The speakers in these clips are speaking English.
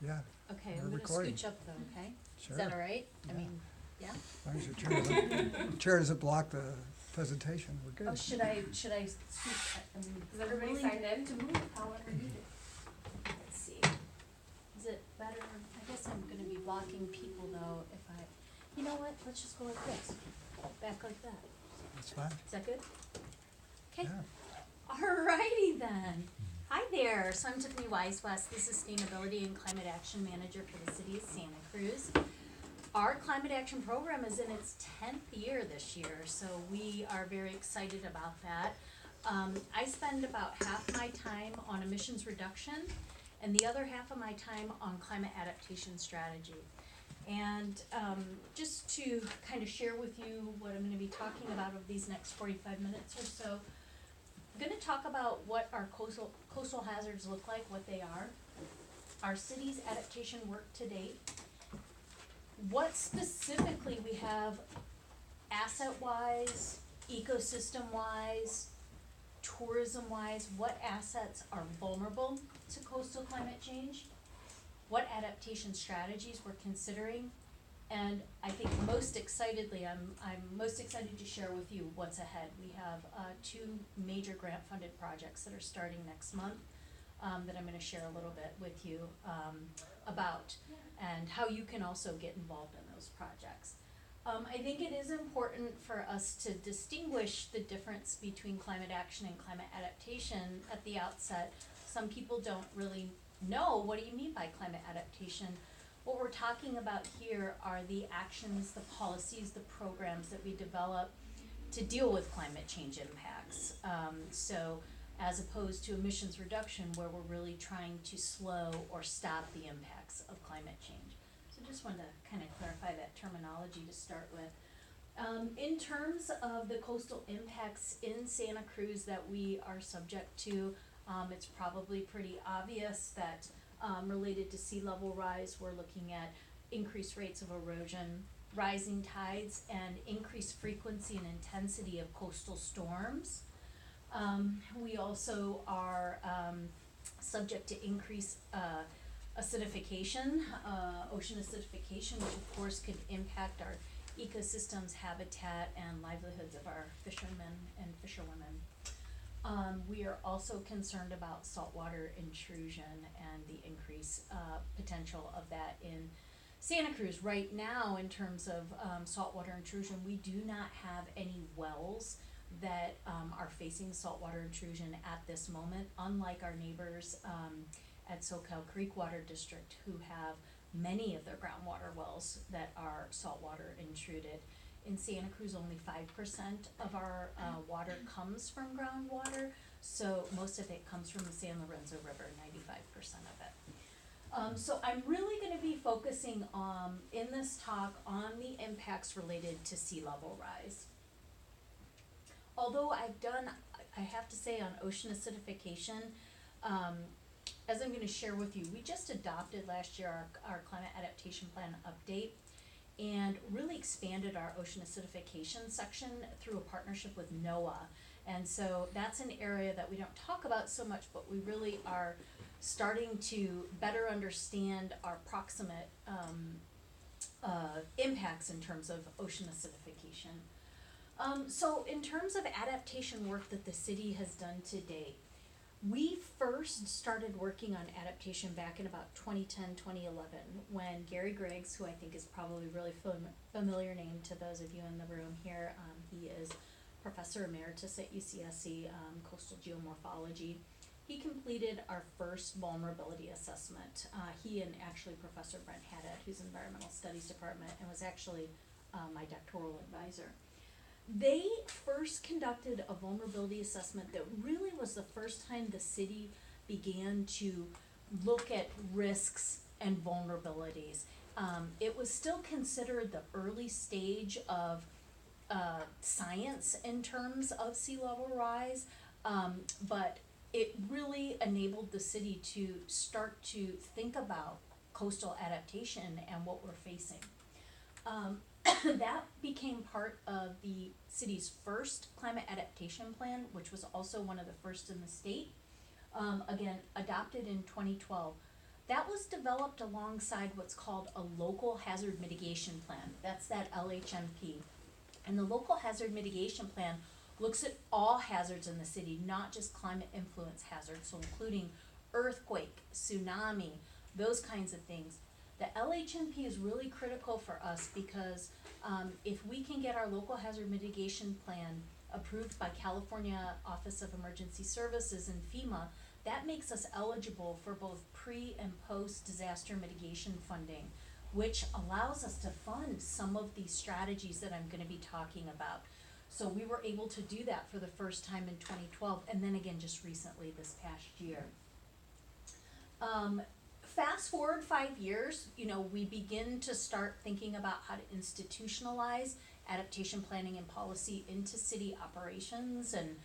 Yeah, Okay, we're I'm gonna recording. scooch up though, okay? Sure. Is that all right? I Yeah. mean, yeah? As long as your chair doesn't block the presentation, we're good. Oh, should I scoot, I mean, Is everybody willing signed in? to move however needed. Let's see, is it better, I guess I'm gonna be blocking people though if I, you know what, let's just go like this, back like that. That's fine. Is that good? Okay. Yeah. Alrighty then. Hi there, so I'm Tiffany Wise-West, the Sustainability and Climate Action Manager for the City of Santa Cruz. Our climate action program is in its 10th year this year, so we are very excited about that. I spend about half my time on emissions reduction and the other half of my time on climate adaptation strategy. And just to kind of share with you what I'm going to be talking about over these next 45 minutes or so, I'm going to talk about what our coastal hazards look like, what they are, our city's adaptation work to date, what specifically we have asset-wise, ecosystem-wise, tourism-wise, what assets are vulnerable to coastal climate change, what adaptation strategies we're considering, and I think most excitedly, I'm most excited to share with you what's ahead. We have 2 major grant-funded projects that are starting next month that I'm gonna share a little bit with you about, and how you can also get involved in those projects. I think it is important for us to distinguish the difference between climate action and climate adaptation at the outset. Some people don't really know, what do you mean by climate adaptation? What we're talking about here are the actions, the policies, the programs that we develop to deal with climate change impacts. So as opposed to emissions reduction, where we're really trying to slow or stop the impacts of climate change. So just wanted to kind of clarify that terminology to start with. In terms of the coastal impacts in Santa Cruz that we are subject to, it's probably pretty obvious that related to sea level rise, we're looking at increased rates of erosion, rising tides, and increased frequency and intensity of coastal storms. We also are subject to increased acidification, ocean acidification, which of course could impact our ecosystems, habitat, and livelihoods of our fishermen and fisherwomen. We are also concerned about saltwater intrusion and the increased potential of that in Santa Cruz. Right now, in terms of saltwater intrusion, we do not have any wells that are facing saltwater intrusion at this moment, unlike our neighbors at SoCal Creek Water District, who have many of their groundwater wells that are saltwater intruded. In Santa Cruz, only 5% of our water comes from groundwater, so most of it comes from the San Lorenzo River, 95% of it. So I'm really gonna be focusing in this talk on the impacts related to sea level rise. Although I have to say on ocean acidification, as I'm gonna share with you, we just adopted last year our climate adaptation plan update and really expanded our ocean acidification section through a partnership with NOAA. And so that's an area that we don't talk about so much, but we really are starting to better understand our proximate impacts in terms of ocean acidification. So in terms of adaptation work that the city has done to date, we first started working on adaptation back in about 2010, 2011, when Gary Griggs, who I think is probably a really familiar name to those of you in the room here, he is Professor Emeritus at UCSC, Coastal Geomorphology. He completed our first vulnerability assessment. He and actually Professor Brent Haddad, who's in Environmental Studies Department, and was actually my doctoral advisor. They first conducted a vulnerability assessment that really was the first time the city began to look at risks and vulnerabilities. It was still considered the early stage of science in terms of sea level rise, but it really enabled the city to start to think about coastal adaptation and what we're facing. That became part of the city's first climate adaptation plan, which was also one of the first in the state. Again, adopted in 2012. That was developed alongside what's called a local hazard mitigation plan. That's that LHMP. And the local hazard mitigation plan looks at all hazards in the city, not just climate influence hazards, so including earthquake, tsunami, those kinds of things. The LHMP is really critical for us because if we can get our local hazard mitigation plan approved by California Office of Emergency Services and FEMA, that makes us eligible for both pre and post disaster mitigation funding, which allows us to fund some of these strategies that I'm gonna be talking about. So we were able to do that for the first time in 2012, and then again just recently this past year. Fast forward 5 years, we begin to start thinking about how to institutionalize adaptation planning and policy into city operations and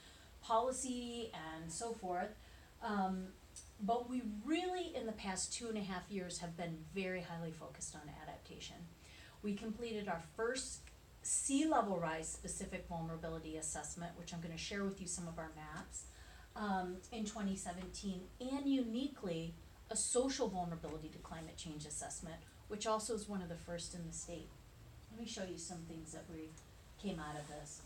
policy and so forth. But we really, in the past 2.5 years, have been very highly focused on adaptation. We completed our first sea level rise specific vulnerability assessment, which I'm gonna share with you some of our maps, in 2017, and uniquely, a social vulnerability to climate change assessment, which also is one of the first in the state. Let me show you some things that we came out of this.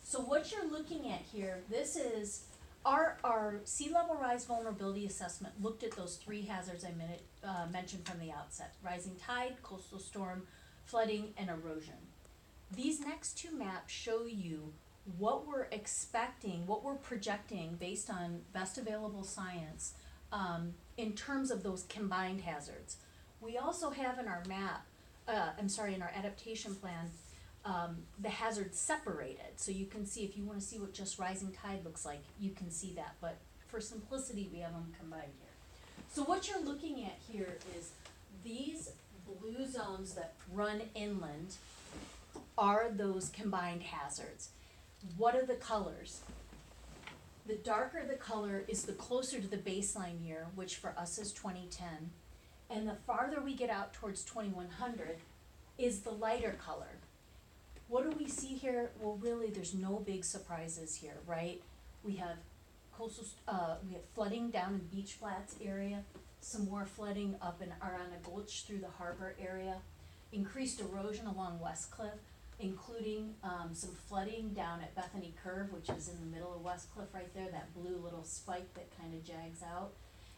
So what you're looking at here, this is our sea level rise vulnerability assessment looked at those 3 hazards I mentioned from the outset: rising tide, coastal storm, flooding, and erosion. These next 2 maps show you what we're expecting, what we're projecting based on best available science in terms of those combined hazards. We also have in our map, in our adaptation plan, the hazards separated. So you can see, if you wanna see what just rising tide looks like, you can see that, but for simplicity, we have them combined here. So what you're looking at here is these blue zones that run inland are those combined hazards. What are the colors? The darker the color is the closer to the baseline year, which for us is 2010, and the farther we get out towards 2100 is the lighter color. What do we see here? Well, really, there's no big surprises here, right? We have we have flooding down in Beach Flats area, some more flooding up in Arana Gulch through the harbor area, increased erosion along West Cliff, including some flooding down at Bethany Curve, which is in the middle of West Cliff right there, that blue little spike that kind of jags out.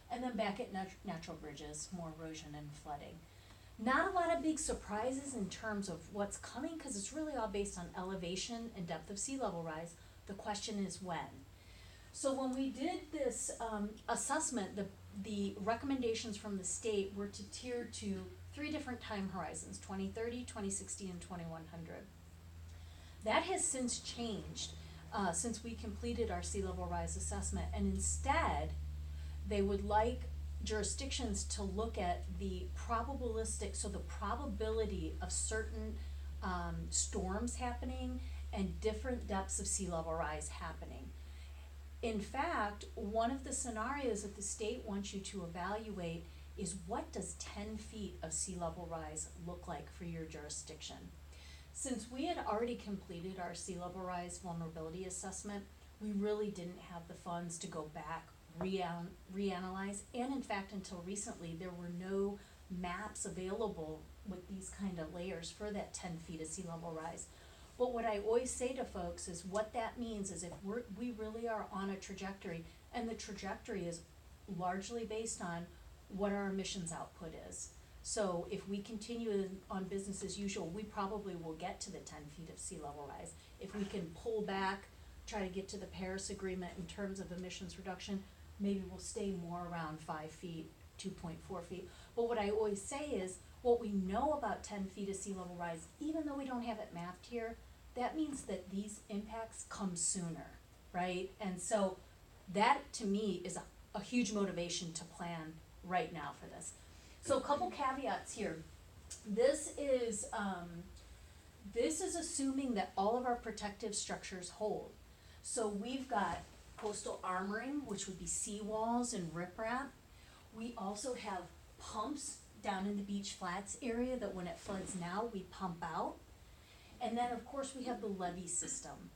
And then back at Natural Bridges, more erosion and flooding. Not a lot of big surprises in terms of what's coming, because it's really all based on elevation and depth of sea level rise. The question is when. So when we did this assessment, the recommendations from the state were to tier to 3 different time horizons: 2030, 2060, and 2100. That has since changed since we completed our sea level rise assessment, and instead they would like jurisdictions to look at the probabilistic, so the probability of certain storms happening and different depths of sea level rise happening. In fact, one of the scenarios that the state wants you to evaluate is, what does 10 feet of sea level rise look like for your jurisdiction? Since we had already completed our sea level rise vulnerability assessment, we really didn't have the funds to go back, reanalyze, and in fact, until recently, there were no maps available with these kind of layers for that 10 feet of sea level rise. But what I always say to folks is, what that means is, if we really are on a trajectory, and the trajectory is largely based on what our emissions output is. So if we continue on business as usual, we probably will get to the 10 feet of sea level rise. If we can pull back, try to get to the Paris Agreement in terms of emissions reduction, maybe we'll stay more around 5 feet, 2.4 feet. But what I always say is, what we know about 10 feet of sea level rise, even though we don't have it mapped here, that means that these impacts come sooner, right? And so that, to me, is a huge motivation to plan right now for this. So a couple caveats here. This is assuming that all of our protective structures hold. So we've got coastal armoring, which would be seawalls and riprap. We also have pumps down in the Beach Flats area that when it floods now, we pump out. And then, of course, we have the levee system.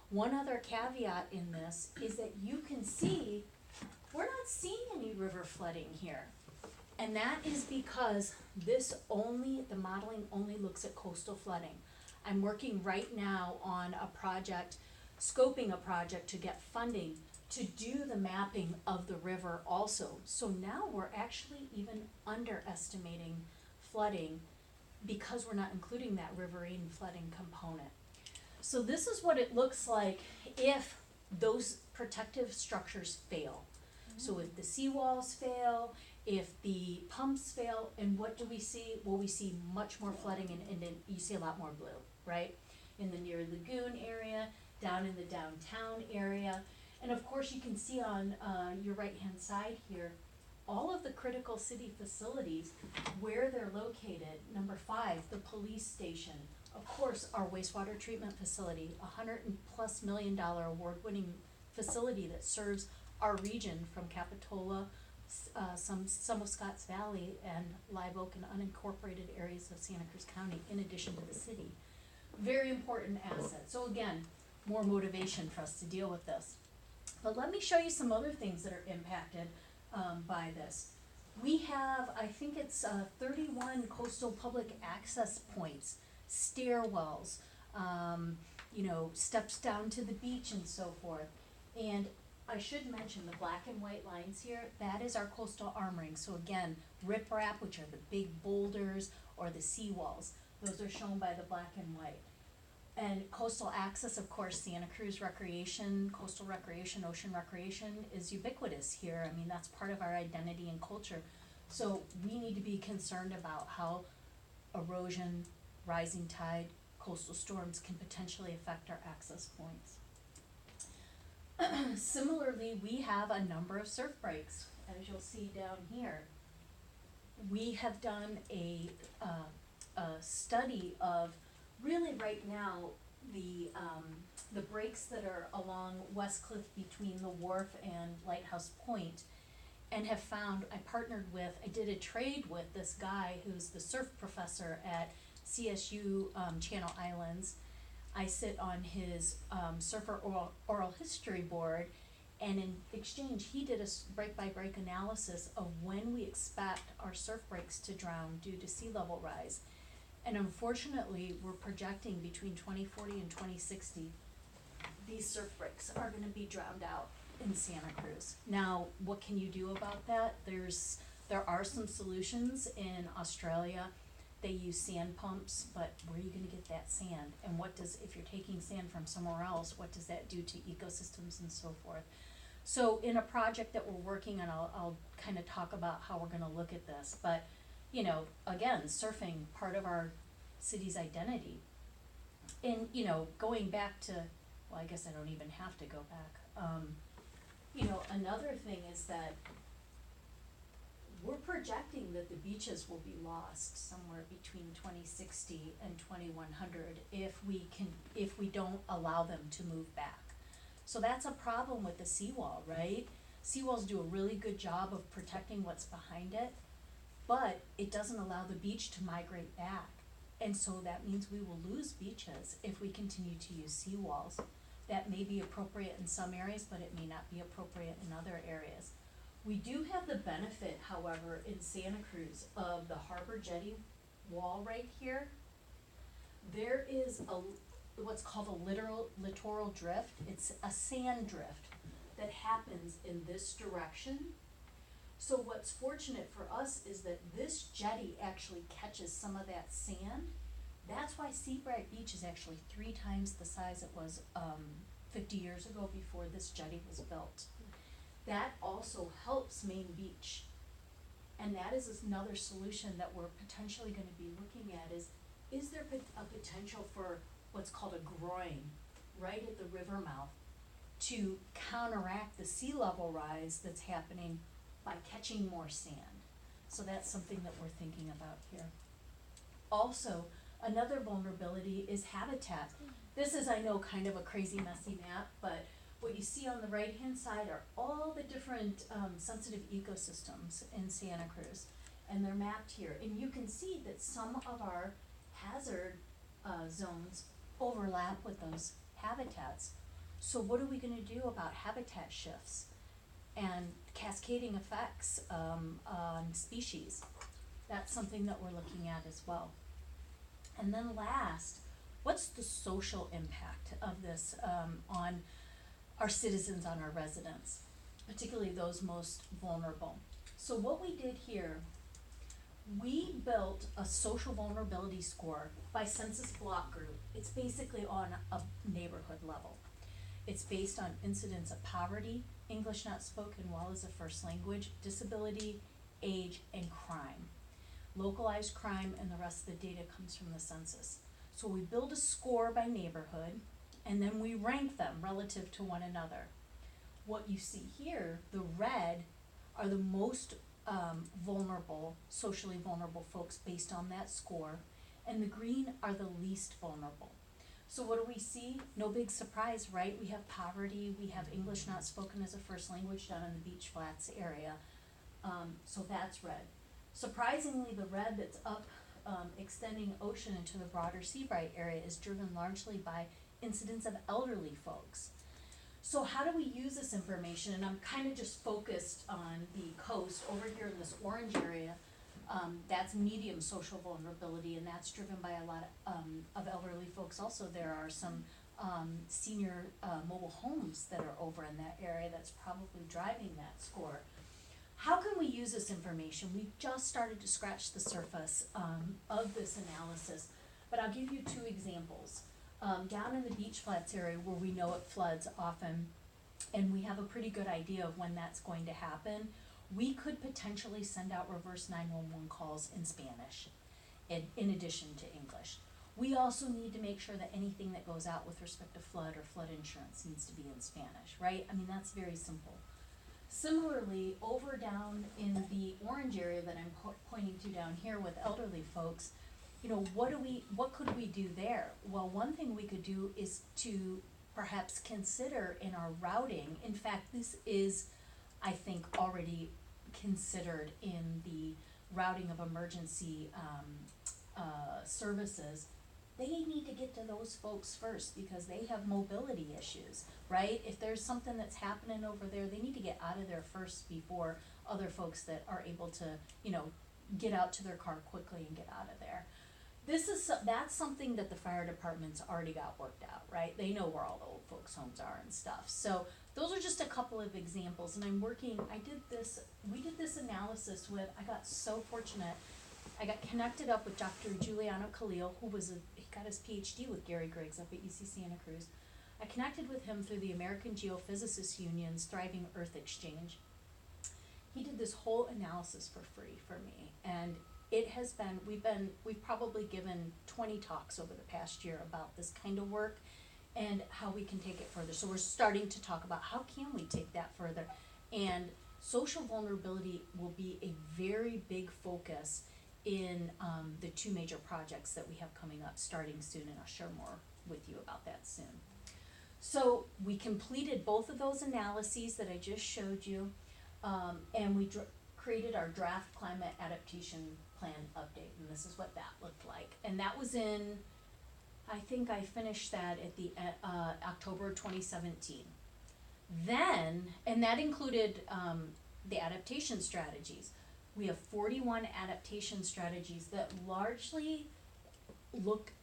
One other caveat in this is that you can see we're not seeing any river flooding here. And that is because the modeling only looks at coastal flooding. I'm working right now on a project, scoping a project to get funding to do the mapping of the river also. So now we're actually even underestimating flooding because we're not including that riverine flooding component. So this is what it looks like if those protective structures fail. So if the seawalls fail, if the pumps fail, and what do we see? Well, we see much more flooding and then you see a lot more blue, right? In the near lagoon area, down in the downtown area. And of course, you can see on your right-hand side here, all of the critical city facilities, where they're located. Number 5, the police station. Of course, our wastewater treatment facility, $100+ million award-winning facility that serves our region from Capitola, some of Scotts Valley, and Live Oak and unincorporated areas of Santa Cruz County, in addition to the city. Very important asset. So again, more motivation for us to deal with this. But let me show you some other things that are impacted by this. We have, I think it's 31 coastal public access points, stairwells, steps down to the beach and so forth. And I should mention the black and white lines here, that is our coastal armoring. So again, riprap, which are the big boulders, or the seawalls. Those are shown by the black and white. And coastal access, of course, Santa Cruz recreation, coastal recreation, ocean recreation is ubiquitous here. I mean, that's part of our identity and culture. So we need to be concerned about how erosion, rising tide, coastal storms can potentially affect our access points. Similarly, we have a number of surf breaks, as you'll see down here. We have done a study of really right now the breaks that are along West Cliff between the wharf and Lighthouse Point, and have found, I did a trade with this guy who's the surf professor at CSU Channel Islands. I sit on his surfer oral history board, and in exchange, he did a break-by-break analysis of when we expect our surf breaks to drown due to sea level rise. And unfortunately, we're projecting between 2040 and 2060, these surf breaks are gonna be drowned out in Santa Cruz. Now, what can you do about that? There are some solutions in Australia. They use sand pumps, but where are you gonna get that sand? And if you're taking sand from somewhere else, what does that do to ecosystems and so forth? So in a project that we're working on, I'll kind of talk about how we're gonna look at this, but again, surfing, part of our city's identity. And, going back to, well, I guess I don't even have to go back. Another thing is that we're projecting that the beaches will be lost somewhere between 2060 and 2100 if we don't allow them to move back. So that's a problem with the seawall, right? Seawalls do a really good job of protecting what's behind it, but it doesn't allow the beach to migrate back. And so that means we will lose beaches if we continue to use seawalls. That may be appropriate in some areas, but it may not be appropriate in other areas. We do have the benefit, however, in Santa Cruz of the Harbor Jetty wall right here. There is what's called a littoral drift. It's a sand drift that happens in this direction. So what's fortunate for us is that this jetty actually catches some of that sand. That's why Seabright Beach is actually 3 times the size it was 50 years ago before this jetty was built. That also helps Main Beach. And that is another solution that we're potentially going to be looking at is there a potential for what's called a groin right at the river mouth to counteract the sea level rise that's happening by catching more sand. So that's something that we're thinking about here. Also, another vulnerability is habitat. This is, I know, kind of a crazy, messy map, but what you see on the right-hand side are all the different sensitive ecosystems in Santa Cruz, and they're mapped here. And you can see that some of our hazard zones overlap with those habitats. So what are we gonna do about habitat shifts? and cascading effects, on species. That's something that we're looking at as well. And then last, what's the social impact of this, on our citizens, on our residents, particularly those most vulnerable? So what we did here, we built a social vulnerability score by census block group. It's basically on a neighborhood level. It's based on incidents of poverty, English not spoken well as a first language, disability, age, and crime. Localized crime and the rest of the data comes from the census. So we build a score by neighborhood, and then we rank them relative to one another. What you see here, the red are the most vulnerable, socially vulnerable folks based on that score, and the green are the least vulnerable. So what do we see? No big surprise, right? We have poverty, we have English not spoken as a first language down in the Beach Flats area, so that's red. Surprisingly, the red that's up, extending ocean into the broader Seabright area is driven largely by incidents of elderly folks. So how do we use this information? And I'm kind of just focused on the coast. Over here in this orange area, that's medium social vulnerability, and that's driven by a lot of elderly folks. Also, there are some senior mobile homes that are over in that area that's probably driving that score. How can we use this information? We've just started to scratch the surface of this analysis, but I'll give you two examples. Down in the Beach Flats area where we know it floods often, and we have a pretty good idea of when that's going to happen, we could potentially send out reverse 911 calls in Spanish in addition to English. We also need to make sure that anything that goes out with respect to flood or flood insurance needs to be in Spanish, right? I mean, that's very simple. Similarly, over down in the orange area that I'm pointing to down here with elderly folks, you know, what could we do there? Well, one thing we could do is to perhaps consider in our routing, in fact, this is, I think, already considered in the routing of emergency services. They need to get to those folks first because they have mobility issues, right? If there's something that's happening over there, they need to get out of there first before other folks that are able to, you know, get out to their car quickly and get out of there. That's something that the fire department's already got worked out, right? They know where all the old folks' homes are and stuff. So those are just a couple of examples, and we did this analysis with, I got so fortunate. I got connected up with Dr. Giuliano Khalil, he got his PhD with Gary Griggs up at UC Santa Cruz. I connected with him through the American Geophysicists Union's Thriving Earth Exchange. He did this whole analysis for free for me, and it has been, we've probably given 20 talks over the past year about this kind of work and how we can take it further. So we're starting to talk about how can we take that further, and social vulnerability will be a very big focus in the two major projects that we have coming up starting soon, and I'll share more with you about that soon. So we completed both of those analyses that I just showed you, and we created our draft climate adaptation plan update, and this is what that looked like. And that was in, I think I finished that at the October 2017. Then, and that included the adaptation strategies. We have 41 adaptation strategies that largely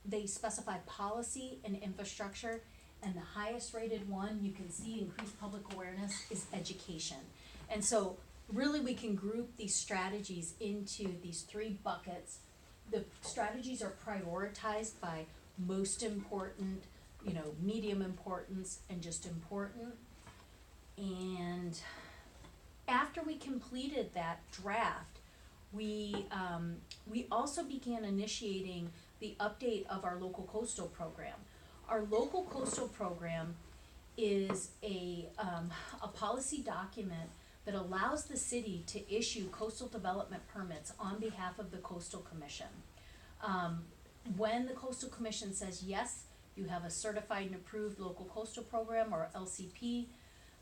they specify policy and infrastructure, and the highest rated one, you can see increased public awareness, is education. And so really we can group these strategies into these three buckets. The strategies are prioritized by most important, medium importance, and just important. And after we completed that draft, we also began initiating the update of our local coastal program. Our local coastal program is a policy document that allows the city to issue coastal development permits on behalf of the Coastal Commission. When the Coastal Commission says, yes, you have a certified and approved local coastal program, or LCP,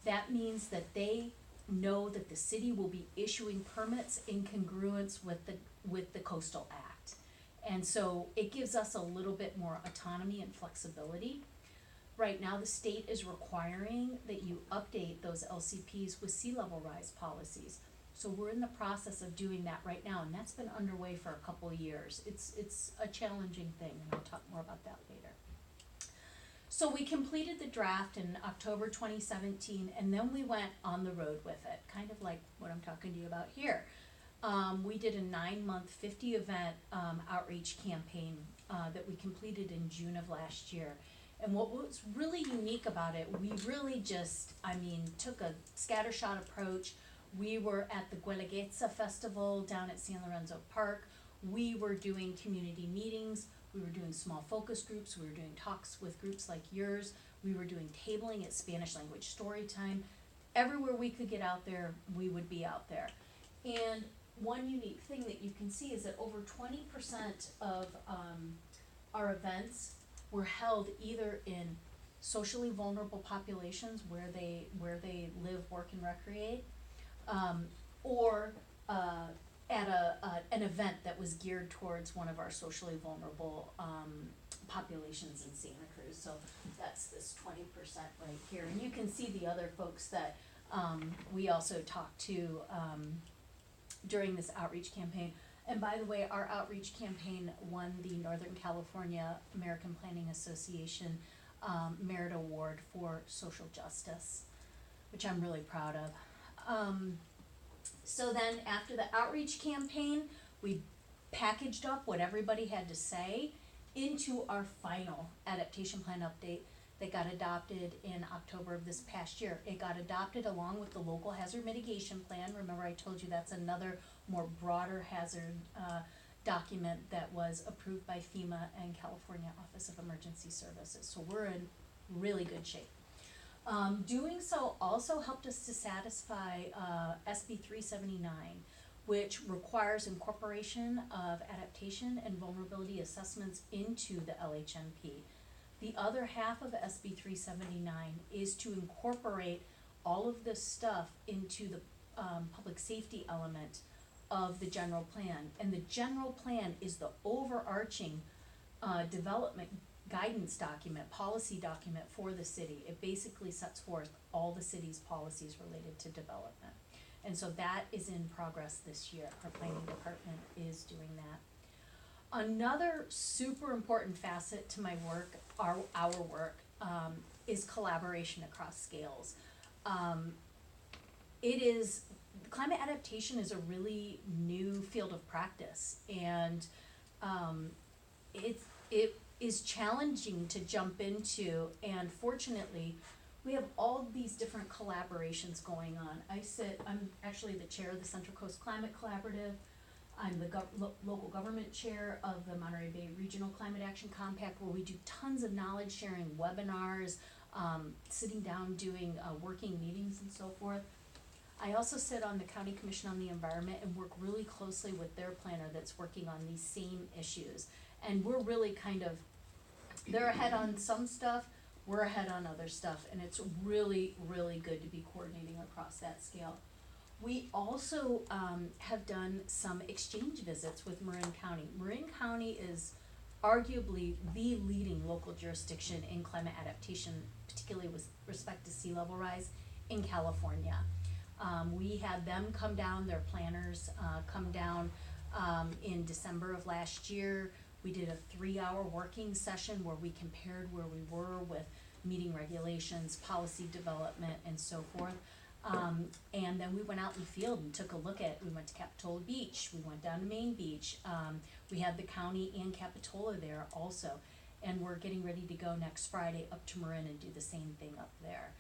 that means that they know that the city will be issuing permits in congruence with the Coastal Act. And so it gives us a little bit more autonomy and flexibility. right now the state is requiring that you update those LCPs with sea level rise policies. So we're in the process of doing that right now, and that's been underway for a couple of years. It's a challenging thing, and I'll talk more about that later. So we completed the draft in October 2017, and then we went on the road with it, kind of like what I'm talking to you about here. We did a 9-month, 50 event outreach campaign that we completed in June of last year. And what was really unique about it, we really just, took a scattershot approach. We were at the Guelaguetza Festival down at San Lorenzo Park. We were doing community meetings. We were doing small focus groups. We were doing talks with groups like yours. We were doing tabling at Spanish language story time. Everywhere we could get out there, we would be out there. And one unique thing that you can see is that over 20% of our events were held either in socially vulnerable populations where they live, work, and recreate, or at an event that was geared towards one of our socially vulnerable populations in Santa Cruz. So that's this 20% right here. And you can see the other folks that we also talked to during this outreach campaign. And by the way, our outreach campaign won the Northern California American Planning Association Merit Award for Social Justice, which I'm really proud of. So then after the outreach campaign, we packaged up what everybody had to say into our final adaptation plan update that got adopted in October of this past year. It got adopted along with the local hazard mitigation plan. Remember, I told you that's another more broader hazard document that was approved by FEMA and California Office of Emergency Services. So we're in really good shape. Doing so also helped us to satisfy SB 379, which requires incorporation of adaptation and vulnerability assessments into the LHMP. The other half of SB 379 is to incorporate all of this stuff into the public safety element of the general plan. And the general plan is the overarching development guidance document, policy document for the city. It basically sets forth all the city's policies related to development. And so that is in progress this year. Our planning department is doing that. Another super important facet to my work, our work, is collaboration across scales. Climate adaptation is a really new field of practice, and it is challenging to jump into, and fortunately, we have all these different collaborations going on. I'm actually the chair of the Central Coast Climate Collaborative. I'm the local government chair of the Monterey Bay Regional Climate Action Compact, where we do tons of knowledge sharing, webinars, sitting down doing working meetings and so forth. I also sit on the County Commission on the Environment and work really closely with their planner that's working on these same issues. And we're really they're ahead on some stuff, we're ahead on other stuff, and it's really, really good to be coordinating across that scale. We also have done some exchange visits with Marin County. Marin County is arguably the leading local jurisdiction in climate adaptation, particularly with respect to sea level rise in California. We had them come down, their planners come down in December of last year. We did a 3-hour working session where we compared where we were with meeting regulations, policy development, and so forth. And then we went out in the field and took a look we went to Capitola Beach, we went down to Main Beach, we had the county and Capitola there also, and we're getting ready to go next Friday up to Marin and do the same thing up there.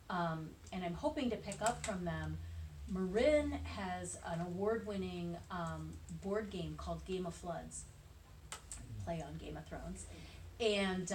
And I'm hoping to pick up from them. Marin has an award-winning board game called Game of Floods, play on Game of Thrones, and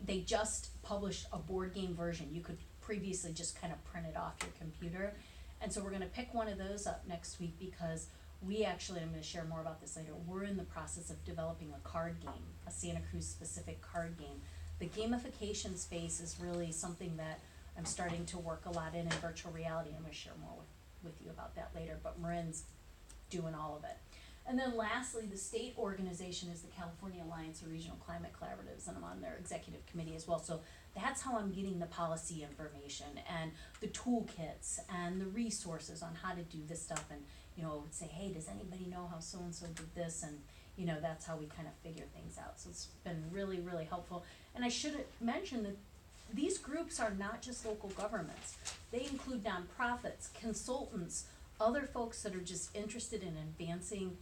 they just published a board game version. You could previously just kind of print it off your computer, and so we're going to pick one of those up next week because I'm going to share more about this later, we're in the process of developing a card game, a Santa Cruz specific card game. The gamification space is really something that I'm starting to work a lot in virtual reality. I'm going to share more with you about that later, but Marin's doing all of it. And then lastly, the state organization is the California Alliance of Regional Climate Collaboratives, and I'm on their executive committee as well. So that's how I'm getting the policy information and the toolkits and the resources on how to do this stuff. And, you know, say, hey, does anybody know how so-and-so did this? And, you know, that's how we kind of figure things out. So it's been really, really helpful. And I should mention that these groups are not just local governments. They include nonprofits, consultants, other folks that are just interested in advancing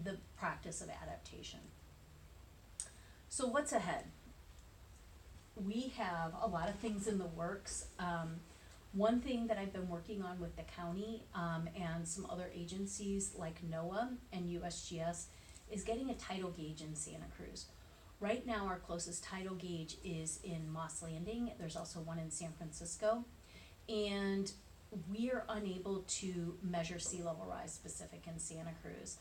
the practice of adaptation. So what's ahead? We have a lot of things in the works. One thing that I've been working on with the county and some other agencies like NOAA and USGS is getting a tidal gauge in Santa Cruz. Right now, our closest tidal gauge is in Moss Landing. There's also one in San Francisco. And we are unable to measure sea level rise specific in Santa Cruz.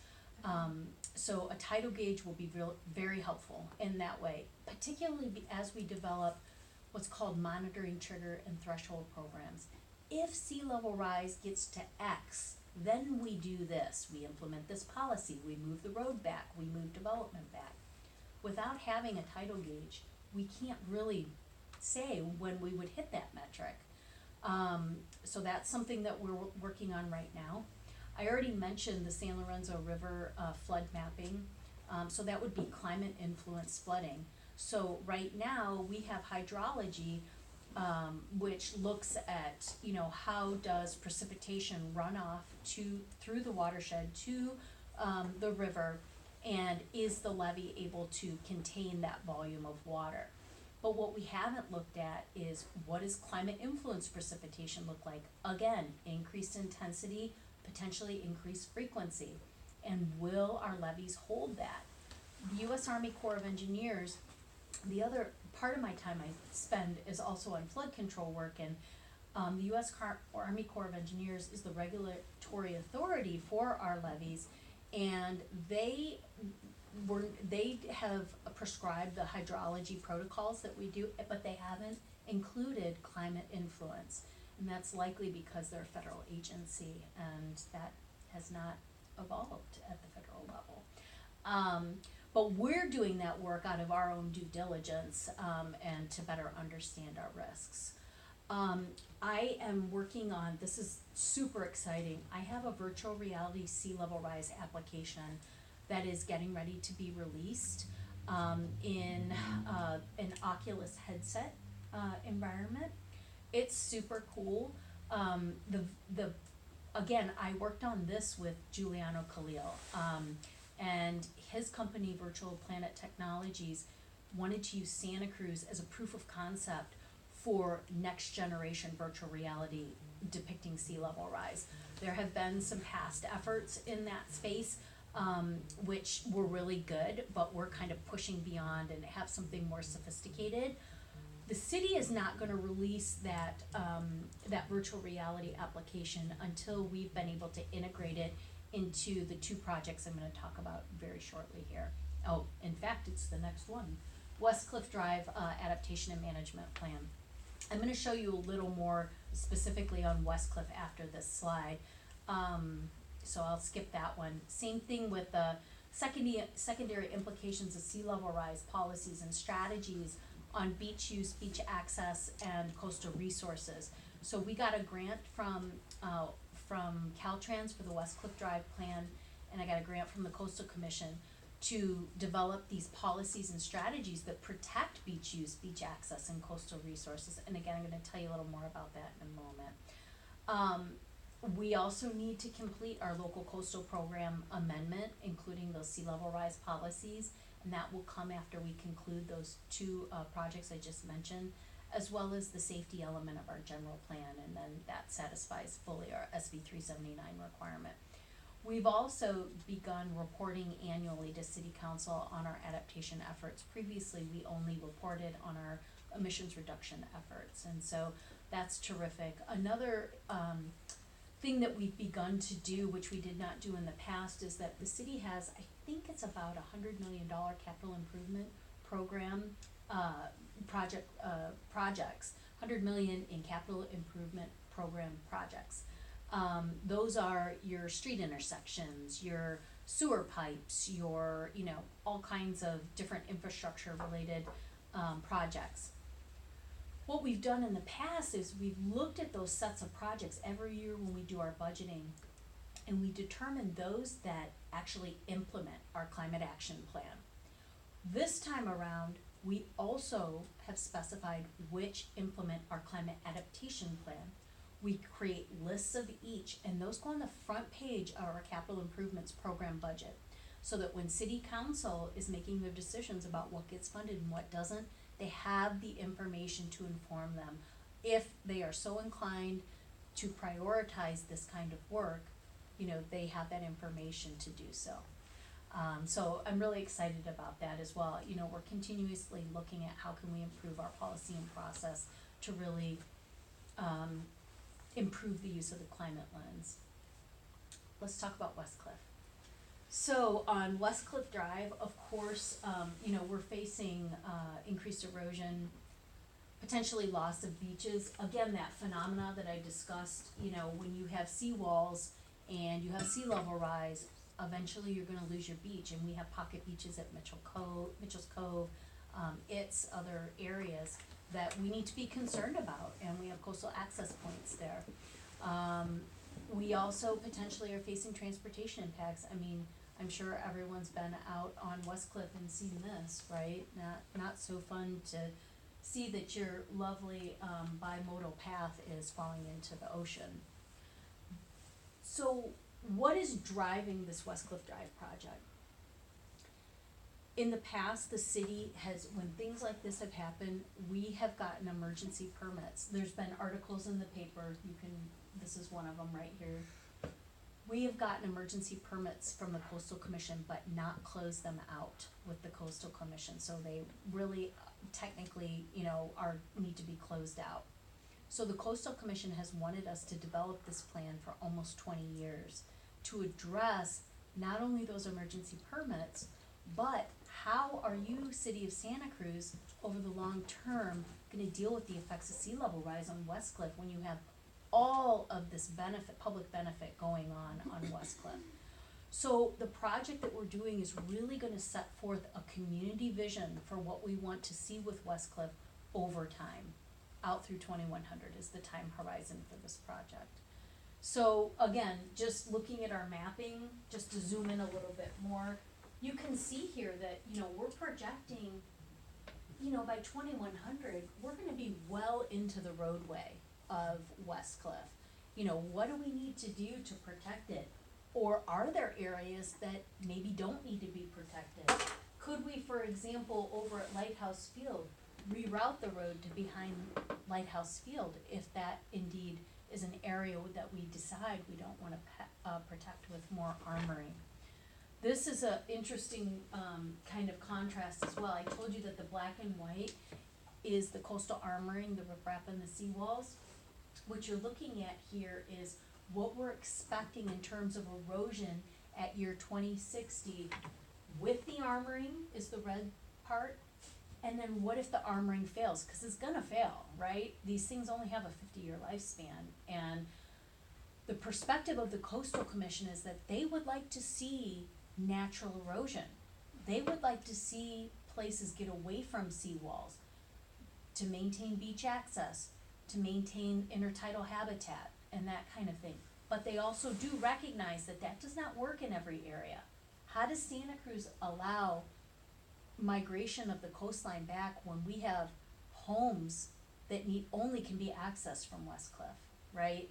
So a tidal gauge will be very helpful in that way, particularly as we develop what's called monitoring trigger and threshold programs. If sea level rise gets to X, then we do this. We implement this policy. We move the road back. We move development back. Without having a tidal gauge, we can't really say when we would hit that metric. So that's something that we're working on right now. I already mentioned the San Lorenzo River flood mapping, so that would be climate influenced flooding. So right now we have hydrology, which looks at, you know, how does precipitation run off through the watershed to the river, and is the levee able to contain that volume of water? But what we haven't looked at is what does climate influenced precipitation look like? Again, increased intensity, potentially increased frequency. And will our levees hold that? The U.S. Army Corps of Engineers, the other part of my time I spend is also on flood control work, and the U.S. Army Corps of Engineers is the regulatory authority for our levees, and they have prescribed the hydrology protocols that we do, but they haven't included climate influence. And that's likely because they're a federal agency, and that has not evolved at the federal level. But we're doing that work out of our own due diligence and to better understand our risks. I am working on, this is super exciting, I have a virtual reality sea level rise application that is getting ready to be released in an Oculus headset environment. It's super cool. Again, I worked on this with Giuliano Khalil, and his company, Virtual Planet Technologies, wanted to use Santa Cruz as a proof of concept for next generation virtual reality depicting sea level rise. There have been some past efforts in that space, which were really good, but we're kind of pushing beyond and have something more sophisticated. The city is not going to release that virtual reality application until we've been able to integrate it into the two projects I'm going to talk about very shortly here. Oh, in fact, it's the next one, West Cliff Drive Adaptation and Management Plan. I'm going to show you a little more specifically on West Cliff after this slide. So I'll skip that one. Same thing with the secondary implications of sea level rise policies and strategies on beach use, beach access, and coastal resources. So we got a grant from Caltrans for the West Cliff Drive plan, and I got a grant from the Coastal Commission to develop these policies and strategies that protect beach use, beach access, and coastal resources. And again, I'm going to tell you a little more about that in a moment. We also need to complete our local coastal program amendment, including those sea level rise policies, and that will come after we conclude those two projects I just mentioned, as well as the safety element of our general plan, and then that satisfies fully our SB 379 requirement. We've also begun reporting annually to City Council on our adaptation efforts. Previously, we only reported on our emissions reduction efforts, and so that's terrific. Another thing that we've begun to do, which we did not do in the past, is that the city has, I think it's about $100 million capital improvement program projects, 100 million in capital improvement program projects. Those are your street intersections, your sewer pipes, your, you know, all kinds of different infrastructure related, projects. What we've done in the past is we've looked at those sets of projects every year when we do our budgeting, and we determine those that actually implement our climate action plan. This time around, we also have specified which implement our climate adaptation plan. We create lists of each, and those go on the front page of our capital improvements program budget. So that when city council is making their decisions about what gets funded and what doesn't, they have the information to inform them. If they are so inclined to prioritize this kind of work, you know, they have that information to do so. So I'm really excited about that as well. You know, we're continuously looking at how can we improve our policy and process to really, improve the use of the climate lens. Let's talk about Westcliff. So on Westcliff Drive, of course, you know, we're facing, increased erosion, potentially loss of beaches. Again, that phenomena that I discussed, you know, when you have seawalls and you have sea level rise, eventually you're gonna lose your beach, and we have pocket beaches at Mitchell's Cove, it's other areas that we need to be concerned about, and we have coastal access points there. We also potentially are facing transportation impacts. I mean, I'm sure everyone's been out on Westcliff and seen this, right? Not so fun to see that your lovely, bimodal path is falling into the ocean. So what is driving this Westcliff Drive project? In the past, the city has, when things like this have happened, we have gotten emergency permits. There's been articles in the paper, this is one of them right here. We have gotten emergency permits from the Coastal Commission, but not closed them out with the Coastal Commission, so they really technically, you know, need to be closed out. So the Coastal Commission has wanted us to develop this plan for almost 20 years to address not only those emergency permits, but how are you, City of Santa Cruz, over the long term, gonna deal with the effects of sea level rise on Westcliff when you have all of this benefit, public benefit going on Westcliff? So the project that we're doing is really gonna set forth a community vision for what we want to see with Westcliff over time. Out through 2100 is the time horizon for this project. So again, just looking at our mapping, just to zoom in a little bit more, you can see here that, you know, we're projecting, you know, by 2100, we're gonna be well into the roadway of Westcliff. You know, what do we need to do to protect it? Or are there areas that maybe don't need to be protected? Could we, for example, over at Lighthouse Field, reroute the road to behind Lighthouse Field if that indeed is an area that we decide we don't wanna protect with more armoring? This is a interesting, kind of contrast as well. I told you that the black and white is the coastal armoring, the riprap and the seawalls. What you're looking at here is what we're expecting in terms of erosion at year 2060 with the armoring is the red part. And then what if the armoring fails? Cause it's gonna fail, right? These things only have a 50-year lifespan. And the perspective of the Coastal Commission is that they would like to see natural erosion. They would like to see places get away from seawalls to maintain beach access, to maintain intertidal habitat and that kind of thing. But they also do recognize that that does not work in every area. How does Santa Cruz allow migration of the coastline back when we have homes that only can be accessed from Westcliff, right?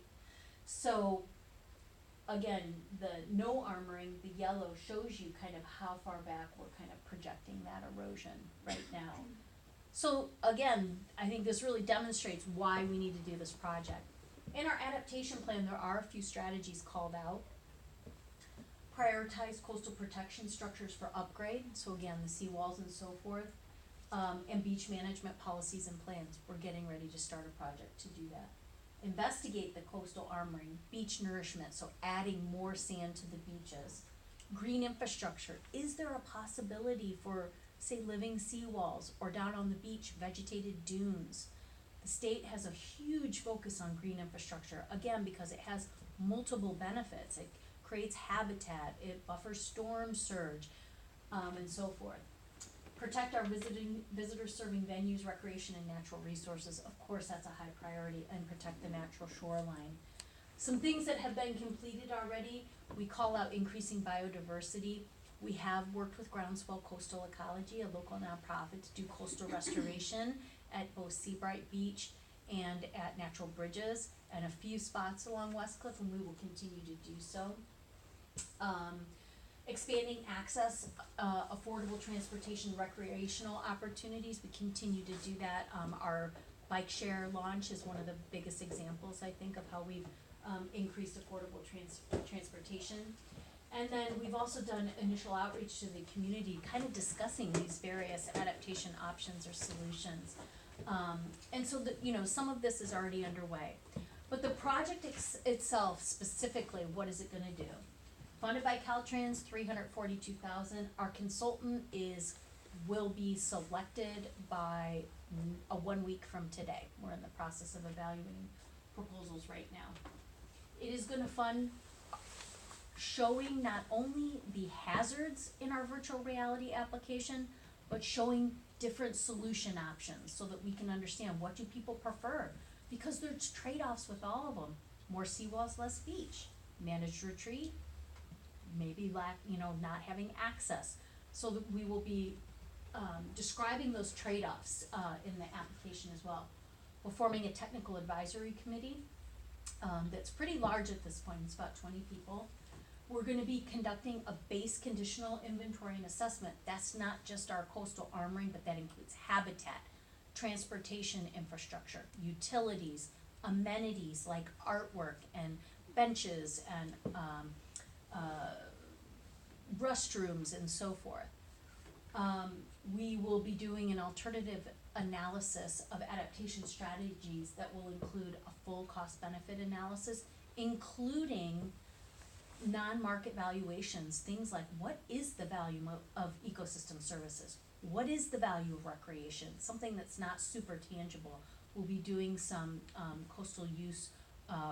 So again, the no armoring, the yellow shows you kind of how far back we're kind of projecting that erosion right now. So again, I think this really demonstrates why we need to do this project. In our adaptation plan, there are a few strategies called out. Prioritize coastal protection structures for upgrade, so again, the seawalls and so forth, and beach management policies and plans. We're getting ready to start a project to do that. Investigate the coastal armoring, beach nourishment, so adding more sand to the beaches. Green infrastructure, is there a possibility for, say, living seawalls, or down on the beach, vegetated dunes? The state has a huge focus on green infrastructure, again, because it has multiple benefits. It creates habitat, it buffers storm surge, and so forth. Protect our visitor-serving venues, recreation and natural resources, of course, that's a high priority, and protect the natural shoreline. Some things that have been completed already, we call out increasing biodiversity. We have worked with Groundswell Coastal Ecology, a local nonprofit, to do coastal restoration at both Seabright Beach and at Natural Bridges, and a few spots along West Cliff, and we will continue to do so. Expanding access, affordable transportation, recreational opportunities, we continue to do that. Our bike share launch is one of the biggest examples, I think, of how we've increased affordable transportation. And then we've also done initial outreach to the community, kind of discussing these various adaptation options or solutions. And so some of this is already underway. But the project itself, specifically, what is it gonna do? Funded by Caltrans, $342,000. Our consultant will be selected by 1 week from today. We're in the process of evaluating proposals right now. It is gonna fund showing not only the hazards in our virtual reality application, but showing different solution options so that we can understand what do people prefer. Because there's trade-offs with all of them. More seawalls, less beach. Managed retreat, maybe not having access. So that we will be describing those trade-offs in the application as well. We're forming a technical advisory committee that's pretty large at this point, it's about 20 people. We're gonna be conducting a base conditional inventory and assessment. That's not just our coastal armoring, but that includes habitat, transportation infrastructure, utilities, amenities like artwork and benches and restrooms and so forth. We will be doing an alternative analysis of adaptation strategies that will include a full cost benefit analysis, including non-market valuations, things like what is the value of ecosystem services? What is the value of recreation? Something that's not super tangible. We'll be doing some coastal use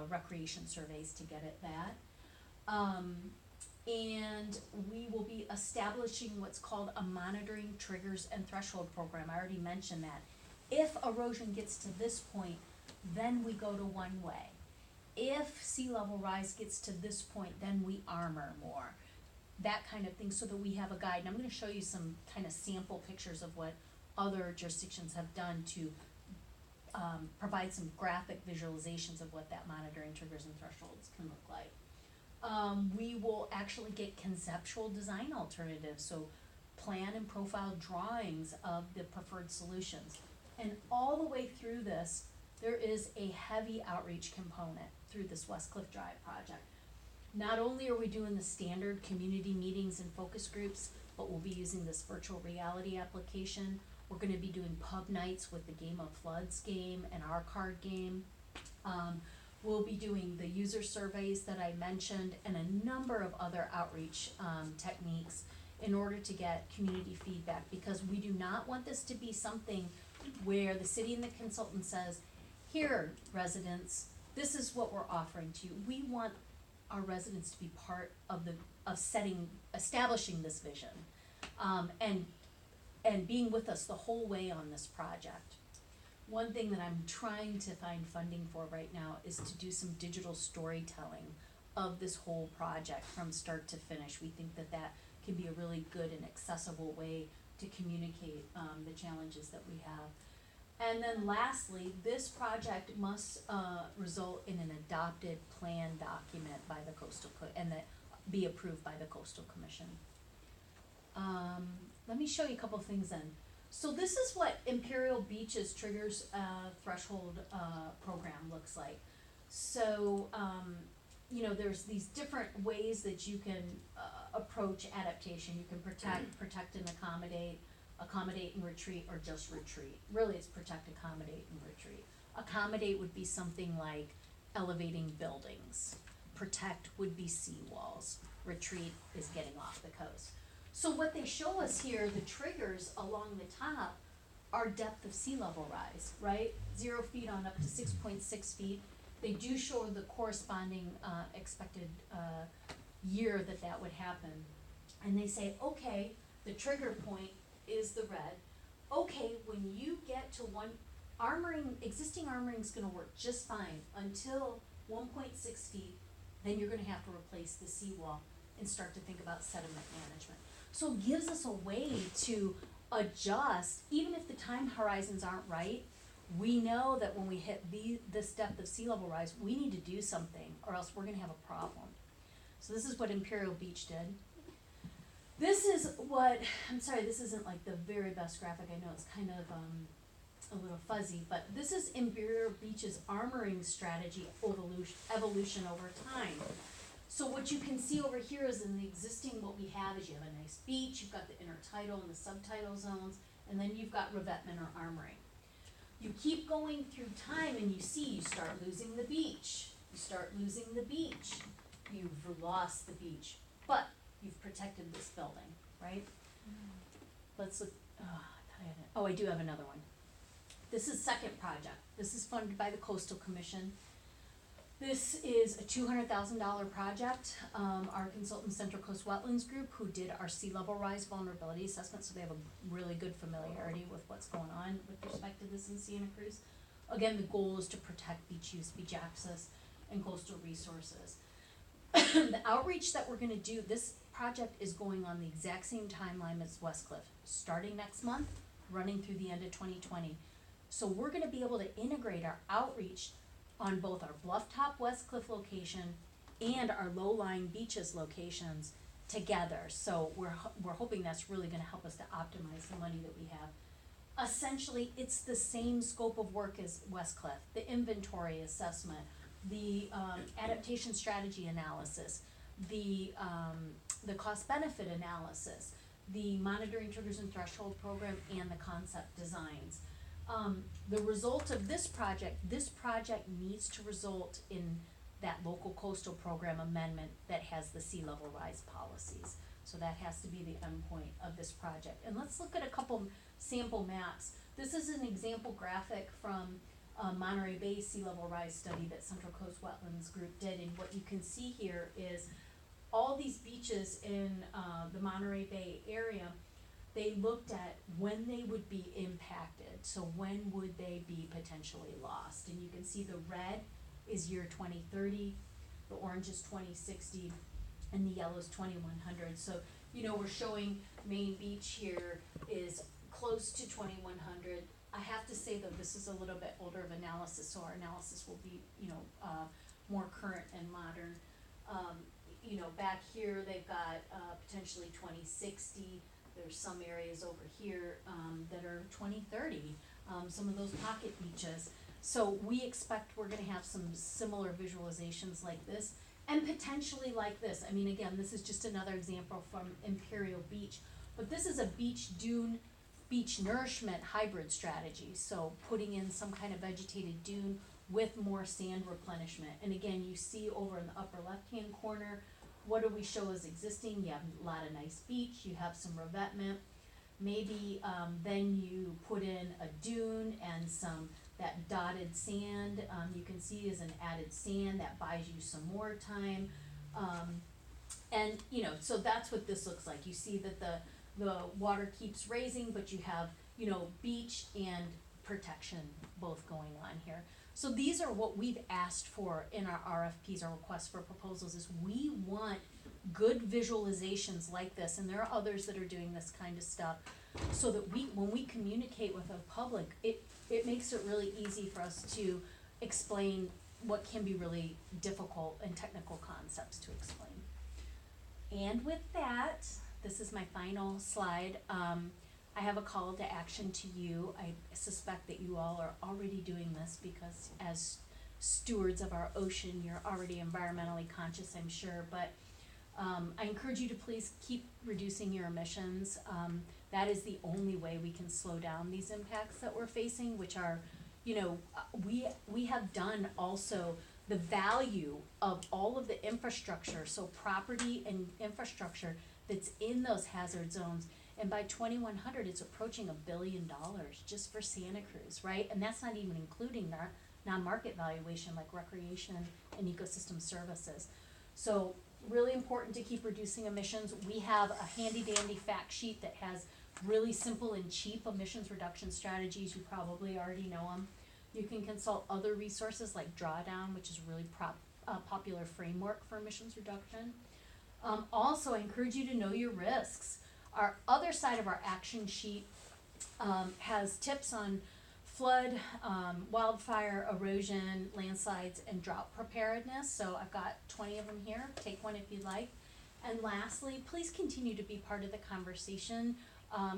recreation surveys to get at that. And we will be establishing what's called a monitoring triggers and threshold program. I already mentioned that. If erosion gets to this point, then we go to one way. If sea level rise gets to this point, then we armor more. That kind of thing, so that we have a guide. And I'm gonna show you some kind of sample pictures of what other jurisdictions have done to provide some graphic visualizations of what that monitoring triggers and thresholds can look like. We will actually get conceptual design alternatives, so plan and profile drawings of the preferred solutions. And all the way through this, there is a heavy outreach component through this West Cliff Drive project. Not only are we doing the standard community meetings and focus groups, but we'll be using this virtual reality application. We're gonna be doing pub nights with the Game of Floods game and our card game. We'll be doing the user surveys that I mentioned and a number of other outreach techniques in order to get community feedback, because we do not want this to be something where the city and the consultant says, here, residents, this is what we're offering to you. We want our residents to be part of establishing this vision, and being with us the whole way on this project. One thing that I'm trying to find funding for right now is to do some digital storytelling of this whole project from start to finish. We think that that can be a really good and accessible way to communicate the challenges that we have. And then lastly, this project must result in an adopted plan document by the and that be approved by the Coastal Commission. Let me show you a couple of things then. So this is what Imperial Beach's triggers threshold program looks like. So there's these different ways that you can approach adaptation. You can protect and accommodate and retreat, or just retreat. Really, it's protect, accommodate, and retreat. Accommodate would be something like elevating buildings. Protect would be seawalls. Retreat is getting off the coast. So what they show us here, the triggers along the top, are depth of sea level rise, right? 0 feet on up to 6.6 feet. They do show the corresponding expected year that that would happen. And they say, okay, the trigger point is the red. Okay, when you get to existing armoring's gonna work just fine until 1.6 feet, then you're gonna have to replace the seawall and start to think about sediment management. So it gives us a way to adjust, even if the time horizons aren't right. We know that when we hit this depth of sea level rise, we need to do something, or else we're gonna have a problem. So this is what Imperial Beach did. This is what, I'm sorry, this isn't like the very best graphic, I know it's kind of a little fuzzy, but this is Imperial Beach's armoring strategy evolution over time. So what you can see over here is in the existing, what we have is you have a nice beach, you've got the intertidal and the subtidal zones, and then you've got revetment or armoring. You keep going through time and you see you start losing the beach, you've lost the beach, but you've protected this building, right? Let's look, I do have another one. This is second project. This is funded by the Coastal Commission. This is a $200,000 project. Our consultant, Central Coast Wetlands Group, who did our sea level rise vulnerability assessment, so they have a really good familiarity with what's going on with respect to this in Santa Cruz. Again, the goal is to protect beach use, beach access, and coastal resources. The outreach that we're gonna do, this project is going on the exact same timeline as Westcliff, starting next month, running through the end of 2020. So we're gonna be able to integrate our outreach on both our Bluff-Top Westcliff location and our low-lying beaches locations together. So we're hoping that's really gonna help us to optimize the money that we have. Essentially, it's the same scope of work as Westcliff, the inventory assessment, the adaptation strategy analysis, the cost benefit analysis, the monitoring triggers and threshold program, and the concept designs. The result of this project needs to result in that local coastal program amendment that has the sea level rise policies. So that has to be the endpoint of this project. And let's look at a couple sample maps. This is an example graphic from Monterey Bay sea level rise study that Central Coast Wetlands Group did, and what you can see here is all these beaches in the Monterey Bay area. They looked at when they would be impacted, so when would they be potentially lost, and you can see the red is year 2030, the orange is 2060, and the yellow is 2100. So we're showing Main Beach here is close to 2100. I have to say though, this is a little bit older of analysis, so our analysis will be, more current and modern. Back here, they've got, potentially 2060, there's some areas over here, that are 2030, some of those pocket beaches. So we expect we're gonna have some similar visualizations like this, and potentially like this. I mean, again, this is just another example from Imperial Beach, but this is a beach dune, beach nourishment hybrid strategy, so putting in some kind of vegetated dune with more sand replenishment. And again, you see over in the upper left-hand corner, what do we show as existing? You have a lot of nice beach, you have some revetment, maybe then you put in a dune and that dotted sand, you can see is an added sand that buys you some more time. And so that's what this looks like. You see that the water keeps raising, but you have, beach and protection both going on here. So these are what we've asked for in our RFPs, our requests for proposals, is we want good visualizations like this, and there are others that are doing this kind of stuff, so that when we communicate with the public, it makes it really easy for us to explain what can be really difficult and technical concepts to explain. And with that, this is my final slide. I have a call to action to you. I suspect that you all are already doing this because as stewards of our ocean, you're already environmentally conscious, I'm sure, but I encourage you to please keep reducing your emissions. That is the only way we can slow down these impacts that we're facing, which are, we have done also the value of all of the infrastructure, so property and infrastructure that's in those hazard zones. And by 2100, it's approaching $1 billion just for Santa Cruz, right? And that's not even including our non-market valuation like recreation and ecosystem services. So really important to keep reducing emissions. We have a handy dandy fact sheet that has really simple and cheap emissions reduction strategies. You probably already know them. You can consult other resources like Drawdown, which is a really popular framework for emissions reduction. Also, I encourage you to know your risks. Our other side of our action sheet has tips on flood, wildfire, erosion, landslides, and drought preparedness. So I've got 20 of them here. Take one if you'd like. And lastly, please continue to be part of the conversation.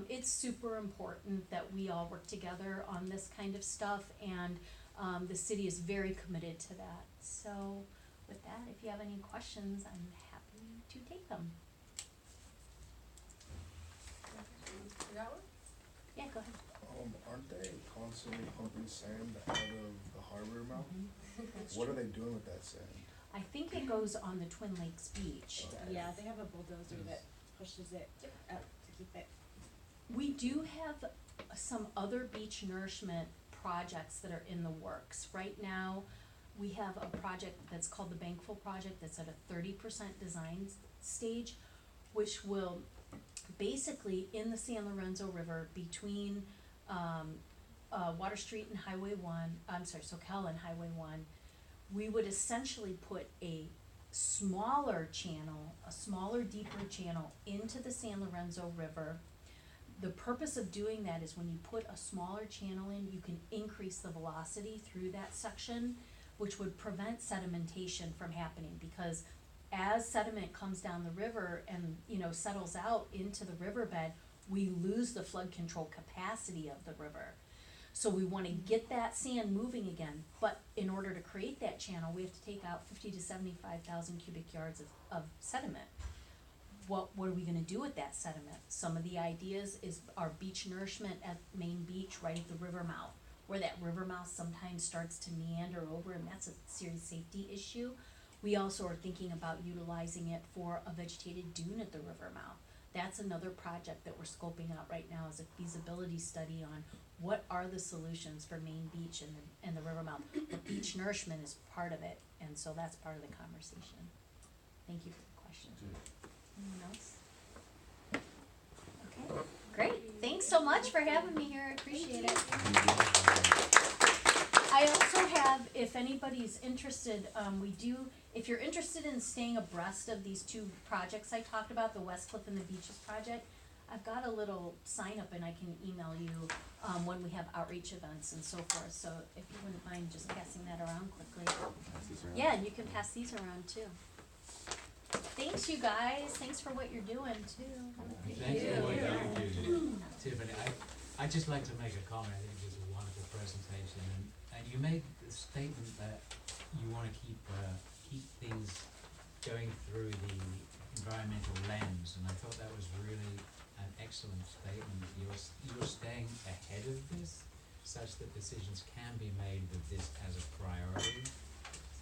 It's super important that we all work together on this kind of stuff, and the city is very committed to that. So with that, if you have any questions, I'm happy to take them. Yeah, go ahead. Aren't they constantly pumping sand out of the harbor mouth? What are they doing with that sand? I think it goes on the Twin Lakes beach. Yeah, they have a bulldozer that pushes it up to keep it. We do have some other beach nourishment projects that are in the works. Right now, we have a project that's called the Bankful Project that's at a 30% design stage, which will basically in the San Lorenzo River between Water Street and Soquel and Highway 1, we would essentially put a smaller channel, a smaller, deeper channel into the San Lorenzo River. The purpose of doing that is when you put a smaller channel in, you can increase the velocity through that section, which would prevent sedimentation from happening, because as sediment comes down the river and, settles out into the riverbed, we lose the flood control capacity of the river. So we wanna get that sand moving again, but in order to create that channel, we have to take out 50 to 75,000 cubic yards of sediment. What are we gonna do with that sediment? Some of the ideas is our beach nourishment at Main Beach, right at the river mouth, where that river mouth sometimes starts to meander over, and that's a serious safety issue. We also are thinking about utilizing it for a vegetated dune at the river mouth. That's another project that we're scoping out right now as a feasibility study on what are the solutions for Main Beach and the river mouth. But beach nourishment is part of it, and so that's part of the conversation. Thank you for the question. Anyone else? Okay, great. Thanks so much for having me here. I appreciate it. I also have, if anybody's interested, if you're interested in staying abreast of these two projects I talked about, the West Cliff and the Beaches project, I've got a little sign up and I can email you when we have outreach events and so forth. So if you wouldn't mind just passing that around quickly. Yeah, and you can pass these around too. Thanks, you guys. Thanks for what you're doing too. Thanks for what you do, Tiffany. I'd just like to make a comment. I think it was a wonderful presentation, and you made the statement that you want to keep things going through the environmental lens, and I thought that was really an excellent statement. You're staying ahead of this, such that decisions can be made with this as a priority.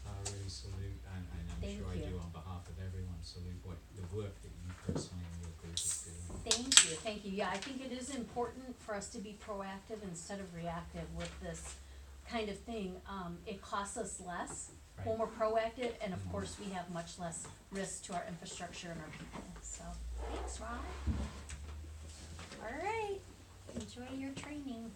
I really salute, and I'm Thank sure you. I do on behalf of everyone, salute the work that you personally and your group is doing. Thank you. Yeah, I think it is important for us to be proactive instead of reactive with this kind of thing. It costs us less when we're proactive, and of course, we have much less risk to our infrastructure and our people. So, thanks, Rod. All right, enjoy your training.